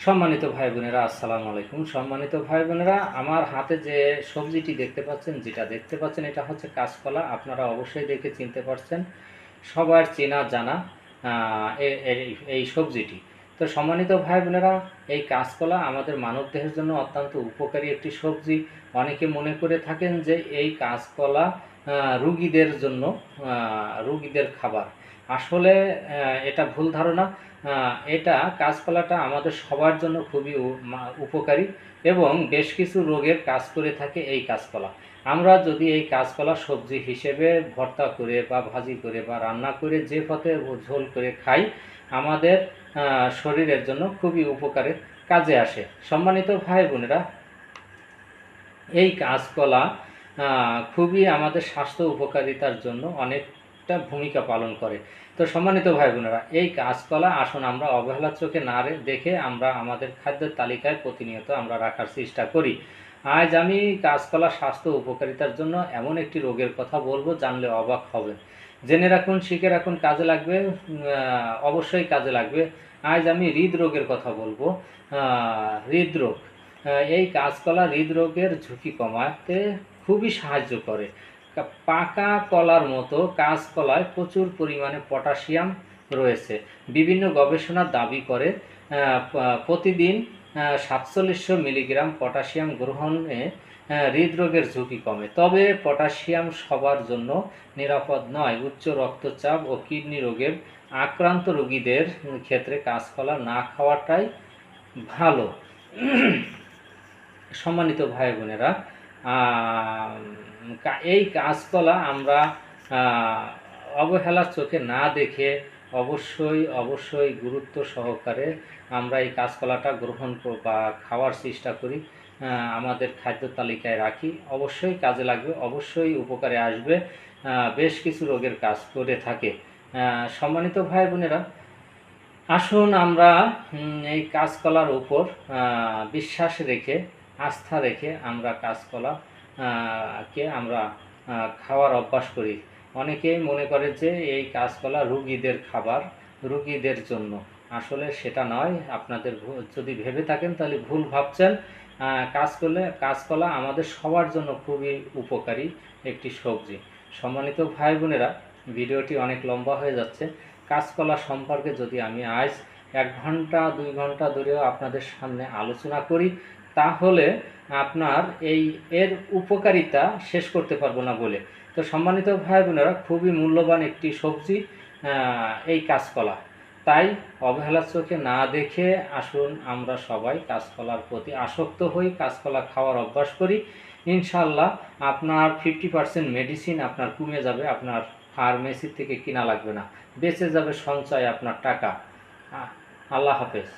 সম্মানিত ভাই বোনেরা, আসসালামু আলাইকুম। সম্মানিত ভাই বোনেরা, আমার হাতে যে সবজিটি দেখতে পাচ্ছেন, এটা হচ্ছে কাঁচকলা। আপনারা অবশ্যই দেখে চিনতে পারছেন, সবার চেনা জানা এই সবজিটি। তো সম্মানিত ভাই বোনেরা, এই কাঁচকলা আমাদের মানবদেহের জন্য অত্যন্ত উপকারী একটি সবজি। অনেকে মনে করে থাকেন যে এই কাঁচকলা রুগীদের জন্য, রুগীদের খাবার। আসলে এটা ভুল ধারণা। এটা কাঁচকলাটা আমাদের সবার জন্য খুবই উপকারী এবং বেশ কিছু রোগের কাজ করে থাকে এই কাঁচকলা। আমরা যদি এই কাঁচকলা সবজি হিসেবে ভর্তা করে বা ভাজি করে বা রান্না করে যে পথে ঝোল করে খাই, আমাদের শরীরের জন্য খুবই উপকারের কাজে আসে। সম্মানিত ভাই বোনেরা, এই কাঁচকলা খুবই আমাদের স্বাস্থ্য উপকারিতার জন্য অনেকটা ভূমিকা পালন করে। তো সম্মানিত ভাই বোনেরা, এই কাঁচকলা আসুন আমরা অবহেলার চোখে না দেখে আমরা আমাদের খাদ্যের তালিকায় প্রতিনিয়ত আমরা রাখার চেষ্টা করি। আজ আমি কাঁচকলা স্বাস্থ্য উপকারিতার জন্য এমন একটি রোগের কথা বলবো, জানলে অবাক হবেন। জেনে রাখুন, শিখে রাখুন, কাজে লাগবে, অবশ্যই কাজে লাগবে। আজ আমি হৃদরোগের কথা বলবো। হৃদরোগ, এই কাঁচকলা হৃদরোগের ঝুঁকি কমাতে খুবই সাহায্য করে। পাকা কলার মতো কাঁচকলায় প্রচুর পরিমাণে পটাশিয়াম রয়েছে। বিভিন্ন গবেষণা দাবি করে প্রতিদিন 4700 মিলিগ্রাম পটাশিয়াম গ্রহণে হৃদরোগের ঝুঁকি কমে। তবে পটাশিয়াম সবার জন্য নিরাপদ নয়। উচ্চ রক্তচাপ ও কিডনি রোগের আক্রান্ত রোগীদের ক্ষেত্রে কাঁচকলা না খাওয়াটাই ভালো। সম্মানিত ভাই বোনেরা, এই কাঁচকলা আমরা অবহেলার চোখে না দেখে অবশ্যই গুরুত্ব সহকারে আমরা এই কাঁচকলাটা গ্রহণ বা খাওয়ার চেষ্টা করি, আমাদের খাদ্য তালিকায় রাখি। অবশ্যই কাজে লাগবে, অবশ্যই উপকারে আসবে, বেশ কিছু রোগের কাজ করে থাকে। সম্মানিত ভাই বোনেরা, আসুন আমরা এই কাঁচকলার উপর বিশ্বাস রেখে, আস্থা রেখে আমরা কাঁচকলা কে আমরা খাওয়ার অভ্যাস করি। অনেকেই মনে করে যে এই কাঁচকলা রুগীদের খাবার, রুগীদের জন্য। আসলে সেটা নয়। আপনাদের যদি ভেবে থাকেন তাহলে ভুল ভাবছেন। কাঁচকলা আমাদের সবার জন্য খুবই উপকারী একটি সবজি। সম্মানিত ভাই বোনেরা, ভিডিওটি অনেক লম্বা হয়ে যাচ্ছে। কাঁচকলা সম্পর্কে যদি আমি আজ 1 ঘন্টা 2 ঘন্টা ধরেও আপনাদের সামনে আলোচনা করি, তাহলে আপনার এর উপকারিতা শেষ করতে পারবো না বলে। তো সম্মানিত ভাই বোনেরা, খুবই মূল্যবান একটি সবজি এই কাঁচকলা। তাই অবহেলার চোখে না দেখে আসুন আমরা সবাই কাঁচকলার প্রতি আসক্ত হই, কাঁচকলা খাওয়ার অভ্যাস করি। ইনশাল্লাহ আপনার 50% মেডিসিন আপনার কমে যাবে, আপনার ফার্মেসি থেকে কিনা লাগবে না, বেঁচে যাবে সঞ্চয় আপনার টাকা। আল্লাহ হাফেজ।